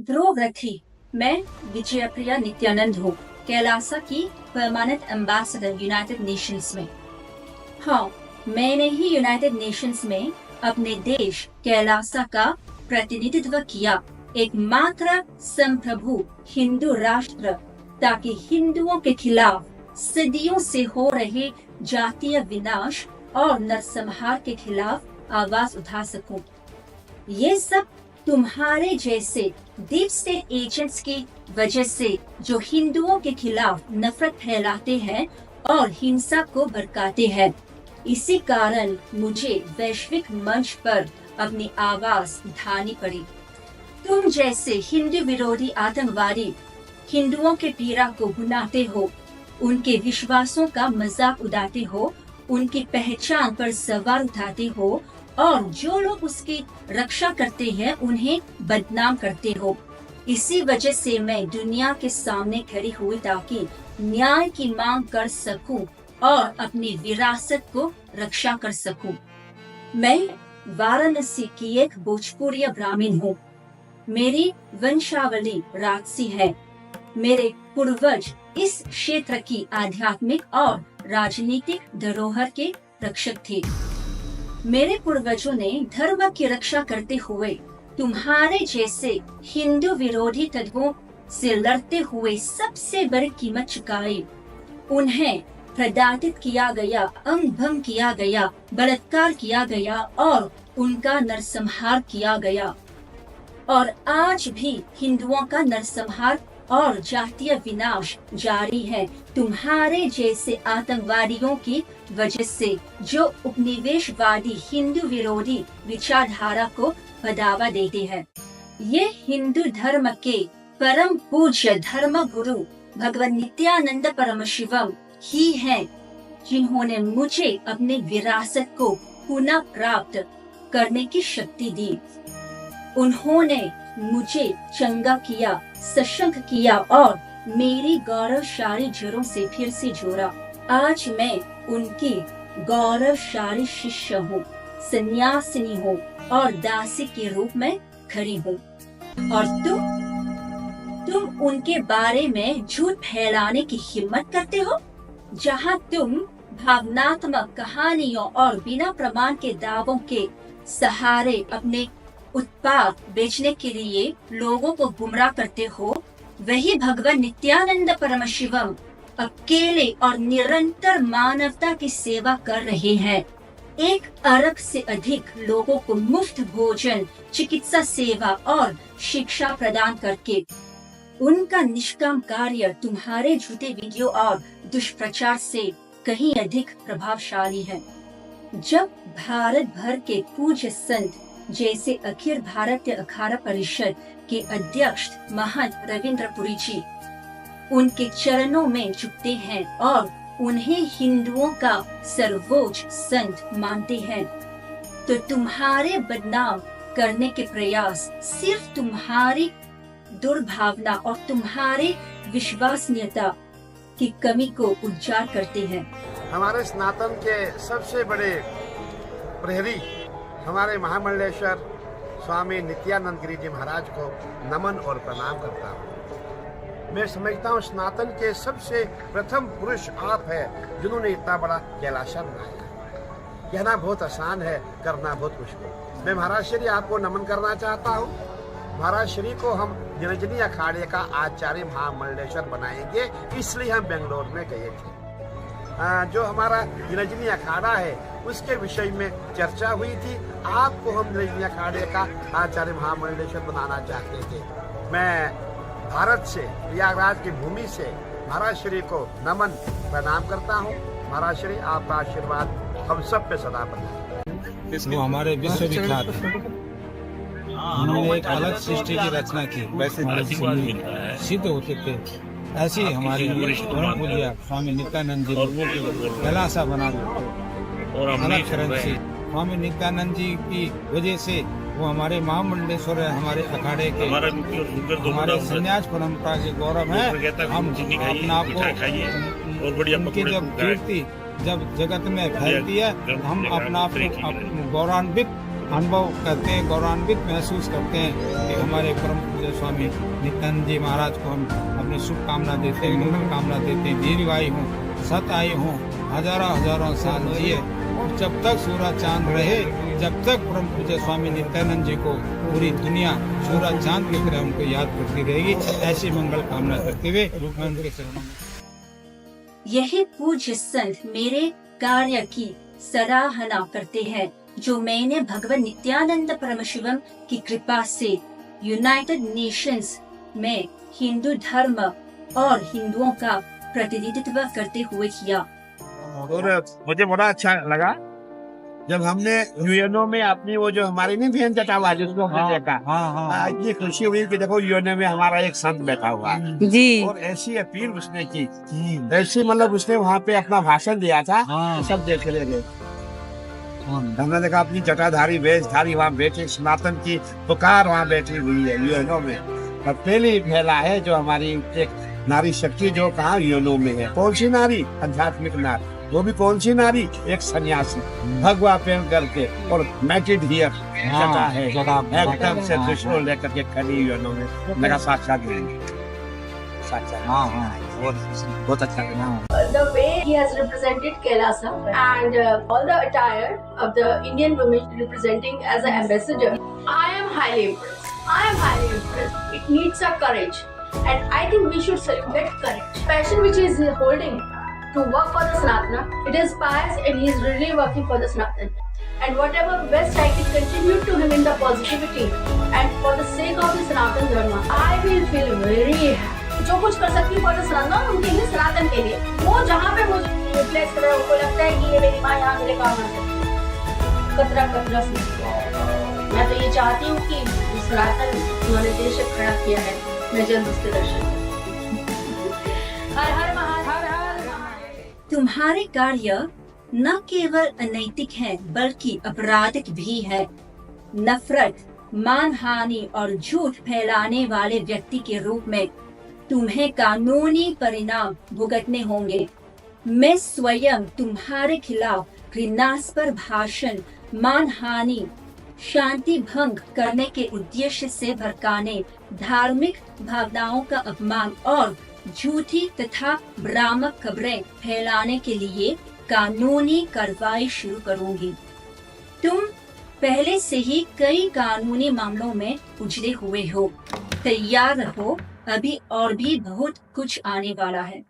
ध्रुवरथी। मैं विजयप्रिया नित्यानंद हूँ, कैलासा की परमानेंट एम्बेसडर यूनाइटेड नेशंस में। हाँ, मैंने ही यूनाइटेड नेशंस में अपने देश कैलासा का प्रतिनिधित्व किया, एकमात्र संप्रभु हिंदू राष्ट्र, ताकि हिंदुओं के खिलाफ सदियों से हो रहे जातीय विनाश और नरसंहार के खिलाफ आवाज उठा सकूं। ये सब तुम्हारे जैसे डीप स्टेट एजेंट्स की वजह से, जो हिंदुओं के खिलाफ नफरत फैलाते हैं और हिंसा को भड़काते हैं। इसी कारण मुझे वैश्विक मंच पर अपनी आवाज उठानी पड़ी। तुम जैसे हिंदू विरोधी आतंकवादी हिंदुओं के पीड़ा को भुनाते हो, उनके विश्वासों का मजाक उड़ाते हो, उनकी पहचान पर सवाल उठाते हो और जो लोग उसकी रक्षा करते हैं उन्हें बदनाम करते हो। इसी वजह से मैं दुनिया के सामने खड़ी हुई ताकि न्याय की मांग कर सकूं और अपनी विरासत को रक्षा कर सकूं। मैं वाराणसी की एक भोजपुरी ब्राह्मण हूँ। मेरी वंशावली राजसी है। मेरे पूर्वज इस क्षेत्र की आध्यात्मिक और राजनीतिक धरोहर के रक्षक थे। मेरे पूर्वजों ने धर्म की रक्षा करते हुए तुम्हारे जैसे हिंदू विरोधी तत्वों से लड़ते हुए सबसे बड़ी कीमत चुकाई। उन्हें प्रताड़ित किया गया, अंग भंग किया गया, बलात्कार किया गया और उनका नरसंहार किया गया। और आज भी हिंदुओं का नरसंहार और जातीय विनाश जारी है, तुम्हारे जैसे आतंकवादियों की वजह से, जो उपनिवेशवादी हिंदू विरोधी विचारधारा को बढ़ावा देते हैं। ये हिंदू धर्म के परम पूज्य धर्म गुरु भगवान नित्यानंद परमशिवम ही हैं, जिन्होंने मुझे अपने विरासत को पुनः प्राप्त करने की शक्ति दी। उन्होंने मुझे चंगा किया, सशक्त किया और मेरी गौरवशाली जड़ों से फिर से जोड़ा। आज मैं उनकी गौरवशाली शिष्य हूँ, सन्यासिनी हूँ और दासी के रूप में खड़ी हूँ। और तुम उनके बारे में झूठ फैलाने की हिम्मत करते हो। जहाँ तुम भावनात्मक कहानियों और बिना प्रमाण के दावों के सहारे अपने उत्पाद बेचने के लिए लोगों को गुमराह करते हो, वही भगवान नित्यानंद परमशिवम अकेले और निरंतर मानवता की सेवा कर रहे हैं। 1 अरब से अधिक लोगों को मुफ्त भोजन, चिकित्सा सेवा और शिक्षा प्रदान करके। उनका निष्काम कार्य तुम्हारे झूठे वीडियो और दुष्प्रचार से कहीं अधिक प्रभावशाली है। जब भारत भर के पूज्य संत जैसे अखिल भारतीय अखाड़ा परिषद के अध्यक्ष महंत रविंद्रपुरी जी उनके चरणों में झुकते हैं और उन्हें हिंदुओं का सर्वोच्च संत मानते हैं, तो तुम्हारे बदनाम करने के प्रयास सिर्फ तुम्हारी दुर्भावना और तुम्हारे विश्वसनीयता की कमी को उजागर करते हैं। हमारे सनातन के सबसे बड़े प्रहरी हमारे महामंडलेश्वर स्वामी नित्यानंद गिरी जी महाराज को नमन और प्रणाम करता हूँ। मैं समझता हूँ सनातन के सबसे प्रथम पुरुष आप है, जिन्होंने इतना बड़ा कैलाशा बनाया। कहना बहुत आसान है, करना बहुत मुश्किल। मैं महाराज श्री आपको नमन करना चाहता हूँ। महाराज श्री को हम निरंजनी अखाड़े का आचार्य महामंडलेश्वर बनाएंगे, इसलिए हम बेंगलोर में गए थे। जो हमारा निरंजनी अखाड़ा है उसके विषय में चर्चा हुई थी। आपको हम निरंजनी अखाड़े का आचार्य महामंडलेश्वर बनाना चाहते थे। मैं भारत से, प्रयागराज की भूमि से महाराज श्री को नमन प्रणाम करता हूँ। महाराज श्री आपका आशीर्वाद हम सब पे सदा बने। वो हमारे विश्वविख्यात है। उन्होंने एक अलग सृष्टि की रचना की, वैसे सिद्ध होते थे। ऐसे ही हमारे पूज्य स्वामी नित्यानंद जी कैलासा बना अलग शरण से। स्वामी नित्यानंद जी की वजह से वो हमारे महामंडलेश्वर है, हमारे अखाड़े के, हमारे संन्यास परंपरा के गौरव है। हम अपने आप को उनकी जब कीर्ति जब जगत में फैलती है, हम अपना आप को गौरवान्वित अनुभव करते हैं, गौरवान्वित महसूस करते हैं कि हमारे परम पूज्य स्वामी नित्यानंद जी महाराज को हम अपनी शुभकामना देते हैं, मंगल कामना देते हैं, दीर्घायु हों, सत आयु हों, हजारों हजारों साल जिए और जब तक सूरज चांद रहे, जब तक परम पूज्य स्वामी नित्यानंद जी को पूरी दुनिया सूरज चांद की तरह उनको याद करती रहेगी, ऐसी मंगल कामना करते हुए मैं उनके चरणों में यही पूज्य संत मेरे कार्य की सराहना करते हैं जो मैंने भगवान नित्यानंद परमशिवम की कृपा से यूनाइटेड नेशंस में हिंदू धर्म और हिंदुओं का प्रतिनिधित्व करते हुए किया। और मुझे बड़ा अच्छा लगा जब हमने यूएनओ में अपनी वो जो हमारी नहीं बहन जटावाज उसको हमने देखा। इतनी खुशी हुई कि देखो यूएनओ में हमारा एक संत बैठा हुआ है जी। और ऐसी अपील उसने की, ऐसी मतलब उसने वहाँ पे अपना भाषण दिया था, सब देख ले गए। हमने देखा अपनी जटाधारी वेशधारी वहाँ बैठी, सनातन की पुकार वहाँ बैठी हुई है यूएनओ में। और पहली महिला है जो हमारी एक नारी शक्ति जो कहा यूएनओ में है। कौन सी नारी? आध्यात्मिक नारी। वो भी कौन सी नारी? एक सन्यासी भगवा पहन करके और मैटिड हियर जटा है, एकदम से त्रिशूल लेकर के खड़ी यूएनओ में। मेरा साक्षात बहुत अच्छा लगा। The way he has represented Kailasa and all the attire of the Indian women representing as an ambassador, I am highly impressed. I am highly impressed. It needs a courage, and I think we should salute that courage. Passion which he is holding to work for the Sanatana, it inspires, and he is really working for the Sanatana. And whatever best I can contribute to him in the positivity and for the sake of the Sanatana Dharma, I will feel very happy. जो कुछ कर सकती हूँ सनातन उनके लिए, सनातन के लिए, वो जहाँ पे मुझे रिप्लेस कर रहा है, उनको लगता है कि ये मेरी माँ यहाँ मेरे काम आ सकती। कतरा कतरा से मैं तो ये चाहती हूँ कि सनातन उन्होंने देश खड़ा किया है, मैं जल्द उसके दर्शन हर हर महादेव। तुम्हारे कार्य न केवल अनैतिक है बल्कि अपराधिक भी है। नफरत, मानहानि और झूठ फैलाने वाले व्यक्ति के रूप में तुम्हें कानूनी परिणाम भुगतने होंगे। मैं स्वयं तुम्हारे खिलाफ घृणास्पद भाषण, मानहानि, शांति भंग करने के उद्देश्य से भड़काने, धार्मिक भावनाओं का अपमान और झूठी तथा भ्रामक खबरें फैलाने के लिए कानूनी कार्रवाई शुरू करूंगी। तुम पहले से ही कई कानूनी मामलों में उलझे हुए हो। तैयार रहो, अभी और भी बहुत कुछ आने वाला है।